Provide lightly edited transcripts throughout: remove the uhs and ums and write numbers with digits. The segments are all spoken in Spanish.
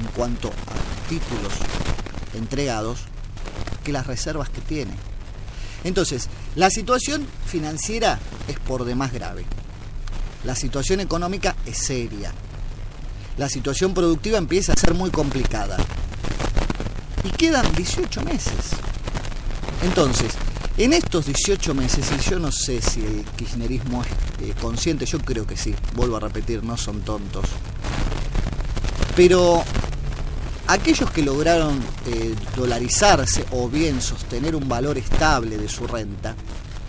en cuanto a títulos entregados que las reservas que tiene. Entonces, la situación financiera es por demás grave. La situación económica es seria. La situación productiva empieza a ser muy complicada. Y quedan 18 meses. Entonces, en estos 18 meses, y yo no sé si el kirchnerismo es consciente, yo creo que sí, vuelvo a repetir, no son tontos. Pero aquellos que lograron dolarizarse o bien sostener un valor estable de su renta,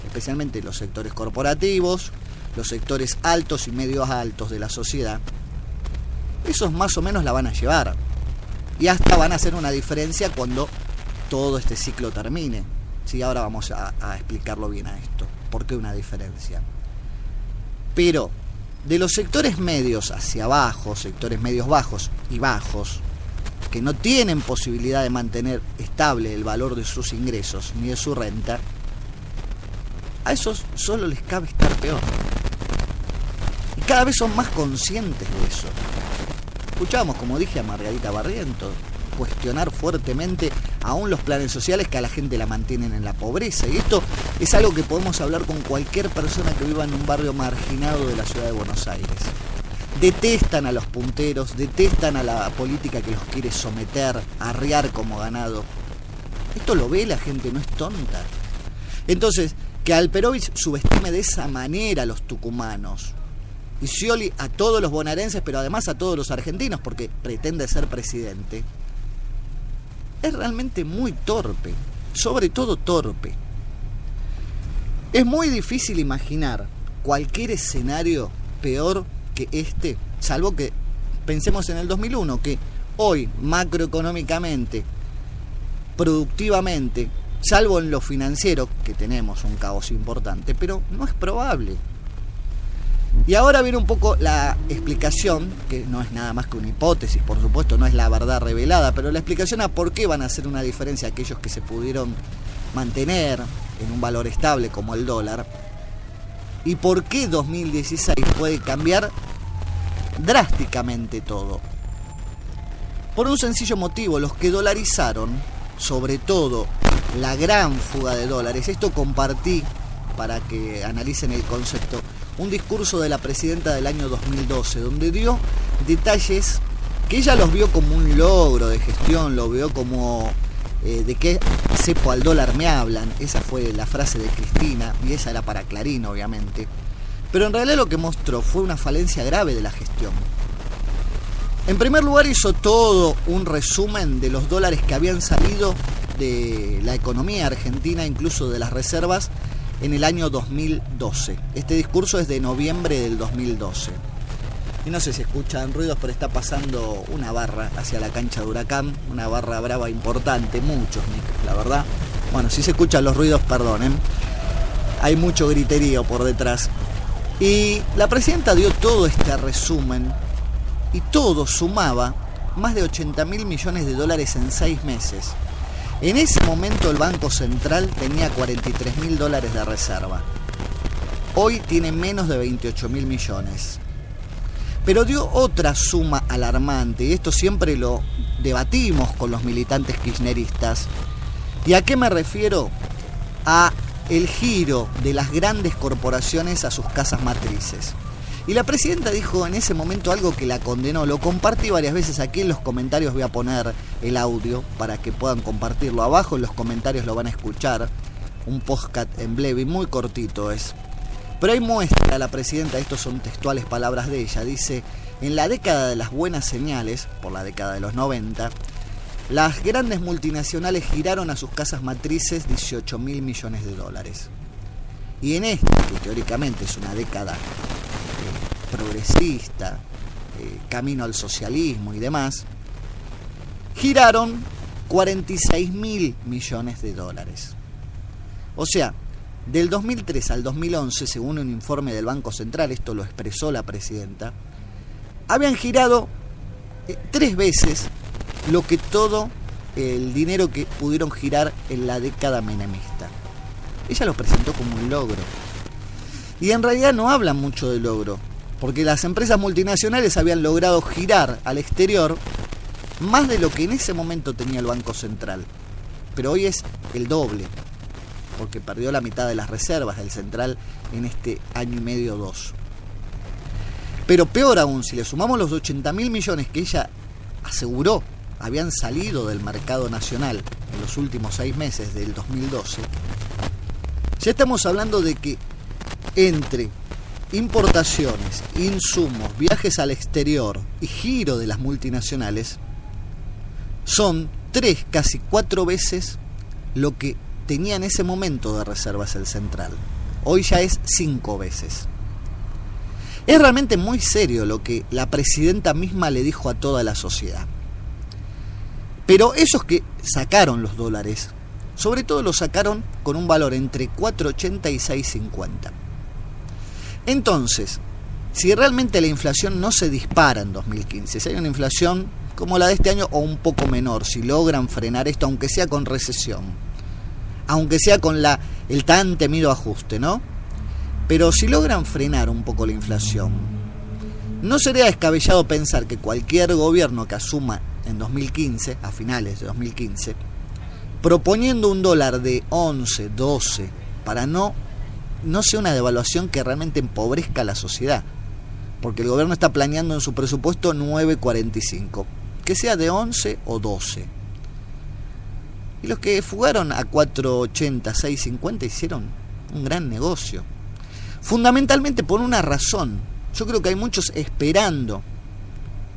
especialmente los sectores corporativos, los sectores altos y medios altos de la sociedad, esos más o menos la van a llevar. Y hasta van a hacer una diferencia cuando todo este ciclo termine. Sí, ahora vamos a explicarlo bien a esto. ¿Por qué una diferencia? Pero de los sectores medios hacia abajo, sectores medios bajos y bajos, que no tienen posibilidad de mantener estable el valor de sus ingresos ni de su renta, a esos solo les cabe estar peor. Y cada vez son más conscientes de eso. Escuchábamos, como dije, a Margarita Barrientos cuestionar fuertemente aún los planes sociales que a la gente la mantienen en la pobreza. Y esto es algo que podemos hablar con cualquier persona que viva en un barrio marginado de la ciudad de Buenos Aires. Detestan a los punteros, detestan a la política que los quiere someter, arriar como ganado. Esto lo ve la gente, no es tonta. Entonces, que Alperovich subestime de esa manera a los tucumanos, y Scioli a todos los bonaerenses, pero además a todos los argentinos, porque pretende ser presidente, es realmente muy torpe, sobre todo torpe. Es muy difícil imaginar cualquier escenario peor que este, salvo que pensemos en el 2001, que hoy macroeconómicamente, productivamente, salvo en lo financiero, que tenemos un caos importante, pero no es probable. Y ahora viene un poco la explicación, que no es nada más que una hipótesis, por supuesto, no es la verdad revelada, pero la explicación a por qué van a hacer una diferencia aquellos que se pudieron mantener en un valor estable como el dólar, y por qué 2016 puede cambiar drásticamente todo. Por un sencillo motivo, los que dolarizaron, sobre todo la gran fuga de dólares, esto compartí para que analicen el concepto, un discurso de la presidenta del año 2012, donde dio detalles que ella los vio como un logro de gestión, lo vio como de qué cepo al dólar me hablan. Esa fue la frase de Cristina, y esa era para Clarín, obviamente. Pero en realidad lo que mostró fue una falencia grave de la gestión. En primer lugar, hizo todo un resumen de los dólares que habían salido de la economía argentina, incluso de las reservas, en el año 2012. Este discurso es de noviembre del 2012. Y no sé si escuchan ruidos, pero está pasando una barra hacia la cancha de Huracán, una barra brava importante, muchos, la verdad. Bueno, si se escuchan los ruidos, perdonen. Hay mucho griterío por detrás. Y la presidenta dio todo este resumen, y todo sumaba más de 80.000 millones de dólares en 6 meses. En ese momento el Banco Central tenía 43.000 dólares de reserva. Hoy tiene menos de 28.000 millones. Pero dio otra suma alarmante, y esto siempre lo debatimos con los militantes kirchneristas. ¿Y a qué me refiero? A el giro de las grandes corporaciones a sus casas matrices. Y la presidenta dijo en ese momento algo que la condenó. Lo compartí varias veces aquí en los comentarios. Voy a poner el audio para que puedan compartirlo. Abajo en los comentarios lo van a escuchar. Un podcast en Blevi, muy cortito es. Pero ahí muestra a la presidenta, estos son textuales palabras de ella. Dice, en la década de las buenas señales, por la década de los 90, las grandes multinacionales giraron a sus casas matrices 18.000 millones de dólares. Y en esta, que teóricamente es una década progresista, camino al socialismo y demás, giraron 46.000 millones de dólares. O sea, del 2003 al 2011, según un informe del Banco Central, esto lo expresó la presidenta, habían girado 3 veces lo que todo el dinero que pudieron girar en la década menemista. Ella lo presentó como un logro. Y en realidad no hablan mucho de logro, porque las empresas multinacionales habían logrado girar al exterior más de lo que en ese momento tenía el Banco Central, pero hoy es el doble, porque perdió la mitad de las reservas del Central en este año y medio o 2. Pero peor aún, si le sumamos los 80.000 millones que ella aseguró habían salido del mercado nacional en los últimos 6 meses del 2012, ya estamos hablando de que entre importaciones, insumos, viajes al exterior y giro de las multinacionales, son 3, casi 4 veces lo que tenía en ese momento de reservas el Central. Hoy ya es 5 veces. Es realmente muy serio lo que la presidenta misma le dijo a toda la sociedad. Pero esos que sacaron los dólares, sobre todo los sacaron con un valor entre 4.80 y 6.50. Entonces, si realmente la inflación no se dispara en 2015, si hay una inflación como la de este año o un poco menor, si logran frenar esto, aunque sea con recesión, aunque sea con el tan temido ajuste, ¿no? Pero si logran frenar un poco la inflación, no sería descabellado pensar que cualquier gobierno que asuma en 2015, a finales de 2015, proponiendo un dólar de 11, 12, para no sea una devaluación que realmente empobrezca a la sociedad, porque el gobierno está planeando en su presupuesto 9.45, que sea de 11 o 12. Y los que fugaron a 4.80, 6.50 hicieron un gran negocio. Fundamentalmente por una razón. Yo creo que hay muchos esperando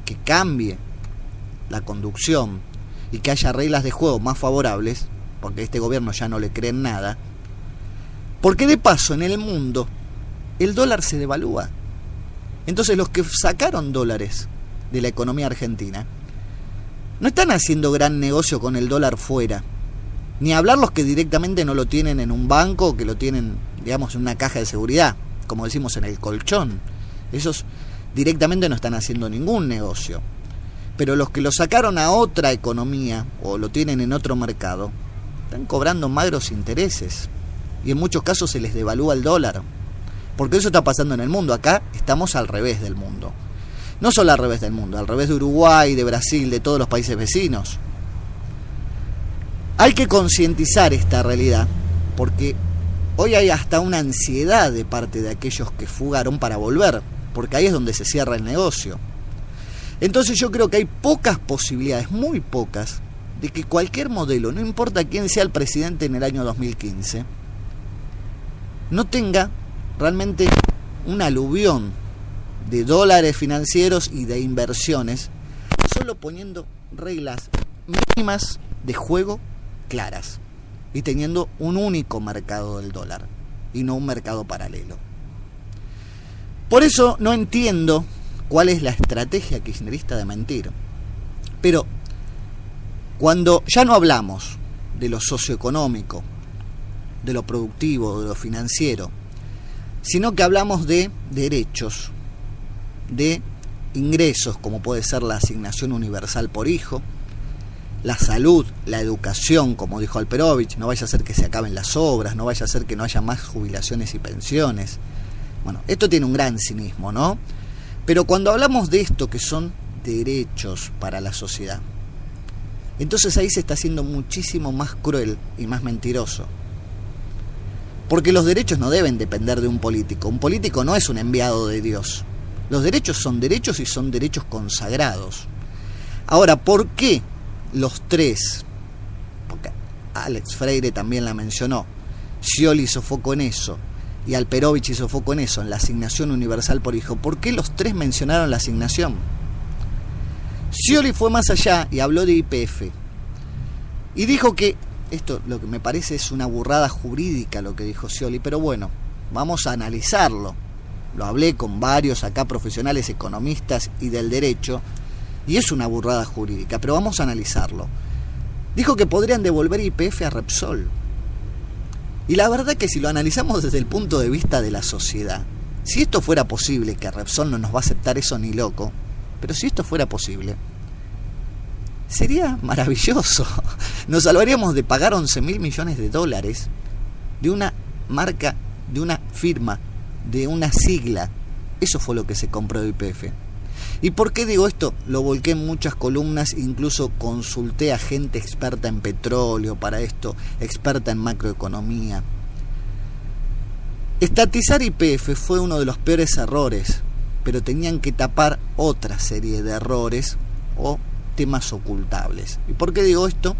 que cambie la conducción y que haya reglas de juego más favorables, porque a este gobierno ya no le creen nada, porque de paso en el mundo el dólar se devalúa. Entonces los que sacaron dólares de la economía argentina no están haciendo gran negocio con el dólar fuera, ni hablar los que directamente no lo tienen en un banco o que lo tienen, digamos, en una caja de seguridad, como decimos en el colchón. Esos directamente no están haciendo ningún negocio. Pero los que lo sacaron a otra economía o lo tienen en otro mercado, están cobrando magros intereses. Y en muchos casos se les devalúa el dólar. Porque eso está pasando en el mundo. Acá estamos al revés del mundo. No solo al revés del mundo, al revés de Uruguay, de Brasil, de todos los países vecinos. Hay que concientizar esta realidad, porque hoy hay hasta una ansiedad de parte de aquellos que fugaron para volver, porque ahí es donde se cierra el negocio. Entonces yo creo que hay pocas posibilidades, muy pocas, de que cualquier modelo, no importa quién sea el presidente en el año 2015, no tenga realmente un aluvión de dólares financieros y de inversiones, solo poniendo reglas mínimas de juego claras y teniendo un único mercado del dólar y no un mercado paralelo. Por eso no entiendo cuál es la estrategia kirchnerista de mentir. Pero cuando ya no hablamos de lo socioeconómico, de lo productivo, de lo financiero, sino que hablamos de derechos, de ingresos, como puede ser la asignación universal por hijo, la salud, la educación, como dijo Alperovich, no vaya a ser que se acaben las obras, no vaya a ser que no haya más jubilaciones y pensiones. Bueno, esto tiene un gran cinismo, ¿no? Pero cuando hablamos de esto, que son derechos para la sociedad, entonces ahí se está haciendo muchísimo más cruel y más mentiroso. Porque los derechos no deben depender de un político. Un político no es un enviado de Dios. Los derechos son derechos y son derechos consagrados. Ahora, ¿por qué los tres? Porque Alex Freire también la mencionó. Scioli hizo foco en eso. Y Alperovich hizo foco en eso, en la asignación universal por hijo. ¿Por qué los tres mencionaron la asignación? Scioli fue más allá y habló de YPF. Y dijo que, esto lo que me parece es una burrada jurídica lo que dijo Scioli, pero bueno, vamos a analizarlo. Lo hablé con varios acá profesionales economistas y del derecho, y es una burrada jurídica, pero vamos a analizarlo. Dijo que podrían devolver YPF a Repsol. Y la verdad que si lo analizamos desde el punto de vista de la sociedad, si esto fuera posible, que Repsol no nos va a aceptar eso ni loco, pero si esto fuera posible, sería maravilloso. Nos salvaríamos de pagar 11.000 millones de dólares de una marca, de una firma, de una sigla. Eso fue lo que se compró de YPF. ¿Y por qué digo esto? Lo volqué en muchas columnas, incluso consulté a gente experta en petróleo para esto, experta en macroeconomía. Estatizar YPF fue uno de los peores errores, pero tenían que tapar otra serie de errores o temas ocultables. ¿Y por qué digo esto?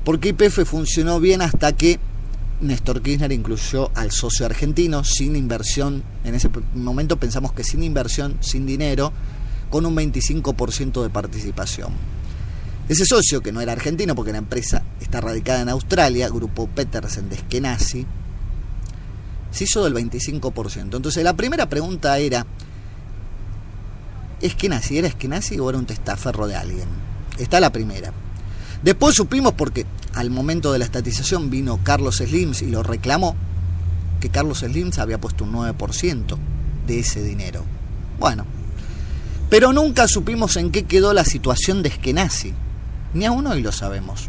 Porque YPF funcionó bien hasta que Néstor Kirchner incluyó al socio argentino sin inversión. En ese momento pensamos que sin inversión, sin dinero, con un 25% de participación. Ese socio, que no era argentino porque la empresa está radicada en Australia, Grupo Petersen de Eskenazi, se hizo del 25%. Entonces la primera pregunta era, ¿Eskenazi era Eskenazi o era un testaferro de alguien? Está la primera. Después supimos, porque al momento de la estatización vino Carlos Slims y lo reclamó, que Carlos Slims había puesto un 9% de ese dinero. Bueno, pero nunca supimos en qué quedó la situación de Eskenazi. Ni aún hoy lo sabemos.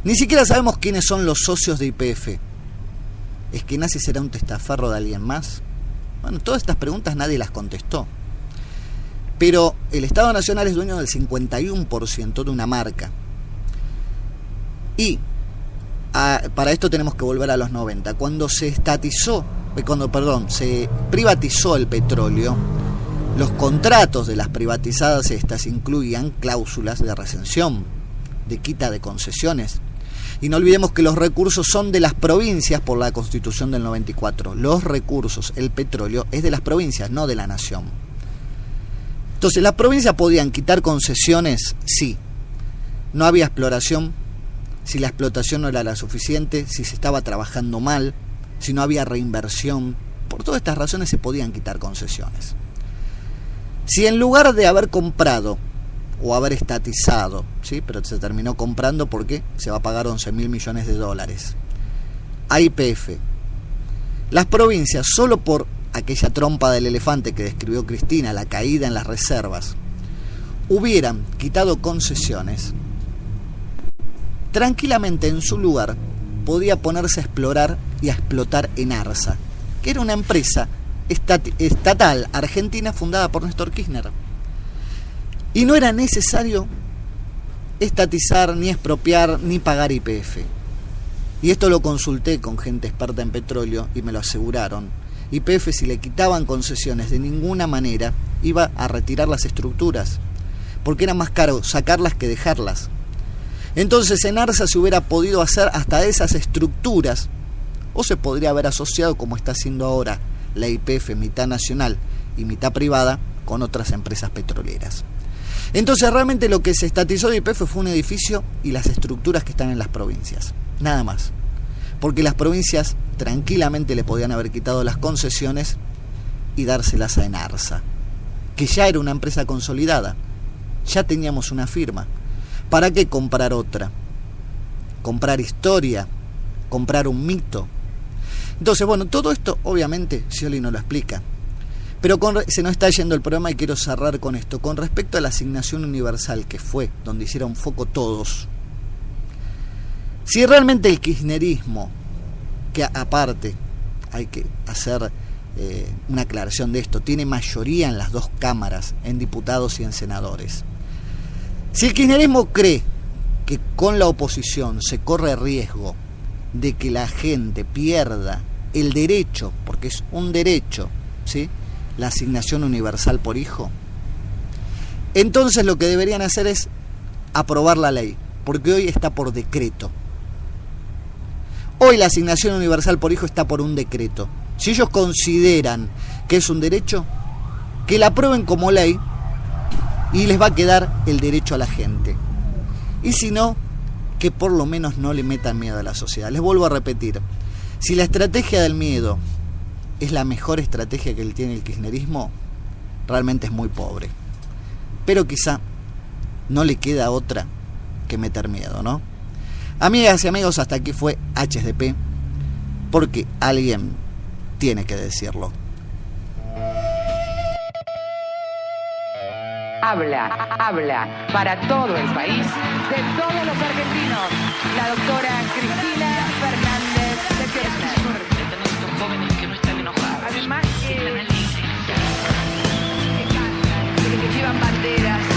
Ni siquiera sabemos quiénes son los socios de YPF. ¿Eskenazi será un testaferro de alguien más? Bueno, todas estas preguntas nadie las contestó. Pero el Estado Nacional es dueño del 51% de una marca. Y para esto tenemos que volver a los 90. Cuando se privatizó el petróleo, los contratos de las privatizadas estas incluían cláusulas de recensión, de quita de concesiones. Y no olvidemos que los recursos son de las provincias por la Constitución del 94. Los recursos, el petróleo, es de las provincias, no de la nación. Entonces, ¿las provincias podían quitar concesiones? Sí. No había exploración, si la explotación no era la suficiente, si se estaba trabajando mal, si no había reinversión. Por todas estas razones se podían quitar concesiones. Si en lugar de haber comprado o haber estatizado, ¿sí? Pero se terminó comprando porque se va a pagar 11.000 millones de dólares a YPF, las provincias, solo por aquella trompa del elefante que describió Cristina, la caída en las reservas, hubieran quitado concesiones, tranquilamente en su lugar podía ponerse a explorar y a explotar Enarsa, que era una empresa estatal argentina fundada por Néstor Kirchner. Y no era necesario estatizar, ni expropiar, ni pagar YPF. Y esto lo consulté con gente experta en petróleo y me lo aseguraron. YPF, si le quitaban concesiones de ninguna manera, iba a retirar las estructuras, porque era más caro sacarlas que dejarlas. Entonces Enarsa se hubiera podido hacer hasta esas estructuras, o se podría haber asociado, como está haciendo ahora la YPF, mitad nacional y mitad privada, con otras empresas petroleras. Entonces realmente lo que se estatizó de YPF fue un edificio y las estructuras que están en las provincias, nada más. Porque las provincias tranquilamente le podían haber quitado las concesiones y dárselas a Enarsa, que ya era una empresa consolidada, ya teníamos una firma. ¿Para qué comprar otra? Comprar historia, comprar un mito. Entonces, bueno, todo esto obviamente Scioli no lo explica. Pero se nos está yendo el programa y quiero cerrar con esto. Con respecto a la asignación universal, que fue donde hicieron foco todos, si realmente el kirchnerismo, que aparte hay que hacer una aclaración de esto, tiene mayoría en las dos cámaras, en diputados y en senadores, si el kirchnerismo cree que con la oposición se corre riesgo de que la gente pierda el derecho, porque es un derecho, ¿sí?, la asignación universal por hijo, entonces lo que deberían hacer es aprobar la ley, porque hoy está por decreto. Hoy la asignación universal por hijo está por un decreto. Si ellos consideran que es un derecho, que la aprueben como ley y les va a quedar el derecho a la gente. Y si no, que por lo menos no le metan miedo a la sociedad. Les vuelvo a repetir, si la estrategia del miedo es la mejor estrategia que tiene el kirchnerismo, realmente es muy pobre. Pero quizá no le queda otra que meter miedo, ¿no? Amigas y amigos, hasta aquí fue HDP, porque alguien tiene que decirlo. Habla para todo el país, de todos los argentinos, la doctora Cristina Fernández de Kirchner. Jóvenes que no están enojados. Además, efectivamente, banderas.